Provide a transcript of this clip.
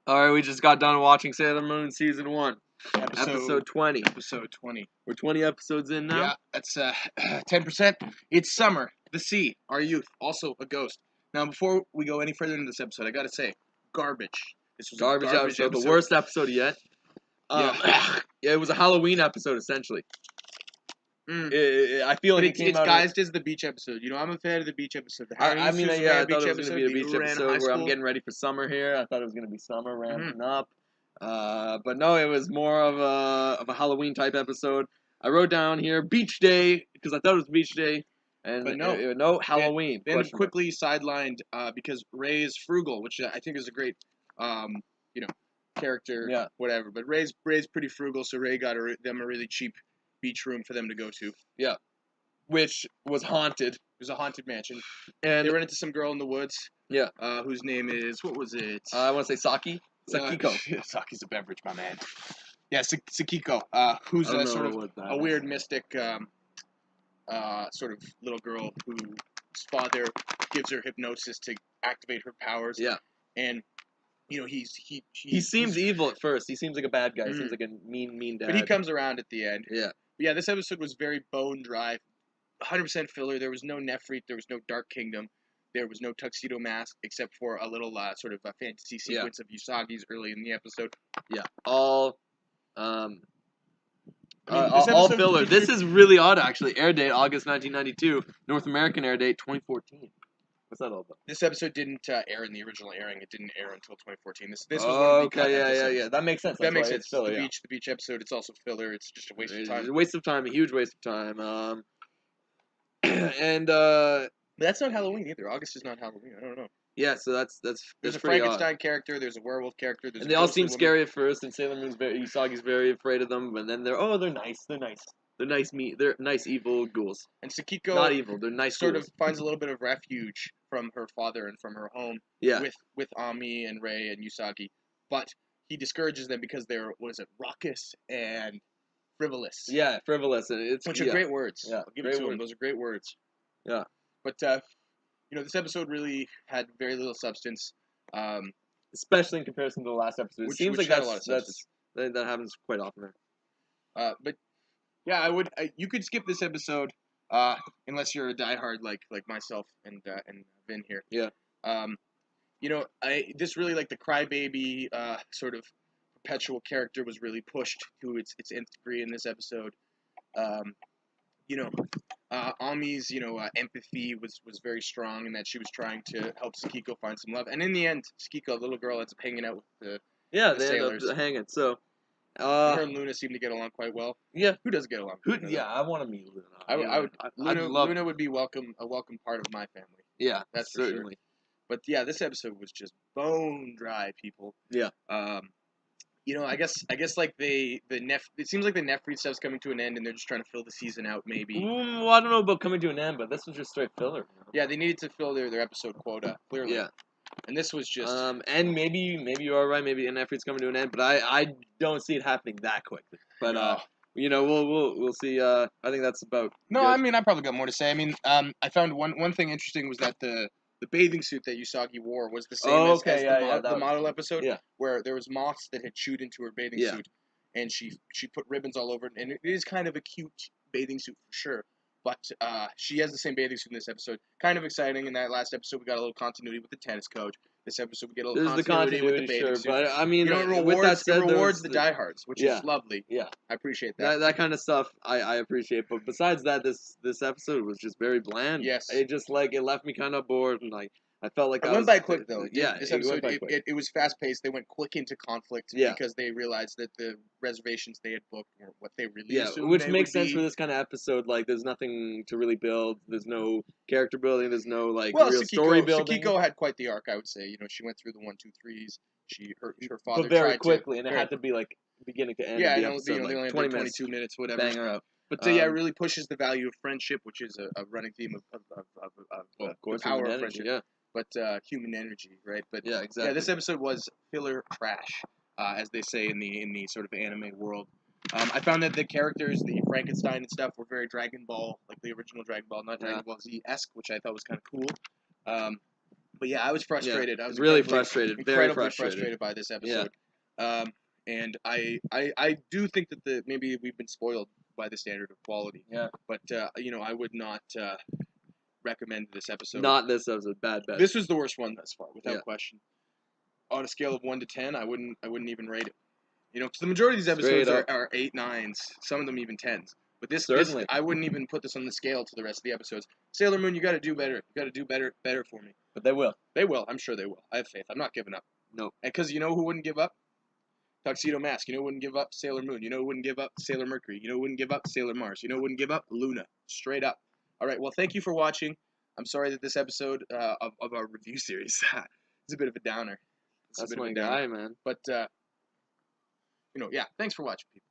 Alright, we just got done watching Sailor Moon Season 1. Episode 20. Episode 20. We're 20 episodes in now? Yeah, that's 10%. It's summer, the sea, our youth, also a ghost. Now, before we go any further into this episode, I gotta say, garbage. This was Garbage episode, the worst episode yet. Yeah. Yeah, it was a Halloween episode, essentially. I feel like it's guised as the beach episode. You know, I'm a fan of the beach episode. I thought it was going to be a beach episode where I'm getting ready for summer here. I thought it was going to be summer ramping up. But no, it was more of a Halloween type episode. I wrote down here beach day because I thought it was beach day, but no Halloween. Then quickly sidelined because Ray is frugal, which I think is a great, character. Yeah. Whatever. But Ray's pretty frugal, so Ray got them a really cheap beach room for them to go to. Yeah. Which was haunted. It was a haunted mansion. And they ran into some girl in the woods. Yeah. Whose name is, what was it? I want to say Saki. Sakiko. Saki's a beverage, my man. Yeah, Sakiko, who's sort of a weird mystic, sort of little girl whose father gives her hypnosis to activate her powers. Yeah. And, you know, he seems evil at first. He seems like a bad guy. He seems like a mean dad. But he comes around at the end. Yeah. Yeah, this episode was very bone dry. 100% filler. There was no Nefrit. There was no Dark Kingdom. There was no Tuxedo Mask, except for a little sort of a fantasy sequence of Usagi's early in the episode. Yeah. All filler. This is really odd, actually. Air date, August 1992. North American air date, 2014. What's that all about? This episode didn't air in the original airing. It didn't air until 2014. This was one of the yeah. That makes sense. That makes sense. Filler, the beach episode. It's also filler. It's just a waste of time. It's a waste of time. A huge waste of time. And that's not Halloween either. August is not Halloween. I don't know. Yeah, so that's there's a pretty Frankenstein odd. Character. There's a werewolf character. And they all seem scary at first. And Sailor Moon's Usagi's very afraid of them. And then they're nice. They're nice. They're nice evil ghouls. And Sakiko, not evil. They're nice. Sort of finds a little bit of refuge from her father and from her home. Yeah. With Ami and Ray and Usagi, but he discourages them because they're raucous and frivolous. Yeah, frivolous. Which are great words. Yeah, I'll give it to them. Those are great words. Yeah. But this episode really had very little substance. Especially in comparison to the last episode. It seems like that happens quite often. But yeah, you could skip this episode unless you're a diehard like myself and Vin here. Yeah. This really, like, the crybaby sort of perpetual character was really pushed to its nth degree in this episode. Ami's empathy was very strong in that she was trying to help Sakiko find some love, and in the end, Sakiko, the little girl, ends up hanging out with the sailors. End up hanging. So her and Luna seem to get along quite well. Yeah. Who doesn't get along? I want to meet Luna. Luna would be a welcome part of my family. Yeah, that's certainly. For sure. But yeah, this episode was just bone dry, people. Yeah. I guess like it seems like the Nefrit stuff's coming to an end, and they're just trying to fill the season out, maybe. Well, I don't know about coming to an end, but this was just straight filler. Yeah, they needed to fill their episode quota, clearly. Yeah. And this was just... and maybe you are right, maybe Nefrit's coming to an end, but I don't see it happening that quickly. But, we'll see. I think that's about... No, good. I mean, I probably got more to say. I mean, I found one thing interesting was that the bathing suit that Usagi wore was the same as the model episode, where there was moths that had chewed into her bathing suit, and she put ribbons all over it, and it is kind of a cute bathing suit for sure. But she has the same bathing suit in this episode. Kind of exciting. In that last episode, we got a little continuity with the tennis coach. This episode, we get a little continuity with the bathing suit. But I mean, with that said, it rewards the diehards, which is lovely. Yeah, I appreciate that. That kind of stuff I appreciate. But besides that, this episode was just very bland. Yes, it just it left me kind of bored, and I felt like it went by quick though. Yeah, this episode it was fast paced. They went quick into conflict because they realized that the reservations they had booked weren't what they really assumed. Which makes sense for this kind of episode. Like, there's nothing to really build. There's no character building. There's no real story building. Sakiko had quite the arc, I would say. She went through the 1, 2, 3s. Her father but very quickly, and it had to be like beginning to end. Yeah, they only had 22 minutes, whatever. Bang her out. But it really pushes the value of friendship, which is a running theme of course, the power of friendship. Yeah. But human energy, right? But yeah, exactly. Yeah, this episode was filler trash, as they say in the sort of anime world. I found that the characters, the Frankenstein and stuff, were very Dragon Ball, like the original Dragon Ball, not Dragon Ball Z-esque, which I thought was kind of cool. But yeah, I was frustrated. I was really frustrated. Very frustrated by this episode. Yeah. And I do think that maybe we've been spoiled by the standard of quality. Yeah. But I would not recommend this episode. Not this episode. Bad. This was the worst one thus far, without question. On a scale of 1 to 10, I wouldn't even rate it. Because the majority of these episodes are 8, 9s, some of them even 10s. But this I wouldn't even put this on the scale to the rest of the episodes. Sailor Moon, you got to do better. You got to do better for me. But they will. They will. I'm sure they will. I have faith. I'm not giving up. No. And because you know who wouldn't give up? Tuxedo Mask. You know who wouldn't give up? Sailor Moon. You know who wouldn't give up? Sailor Mercury. You know who wouldn't give up? Sailor Mars. You know who wouldn't give up? Luna. Straight up. All right. Well, thank you for watching. I'm sorry that this episode of our review series is a bit of a downer. That's my guy, man. But, yeah, thanks for watching, people.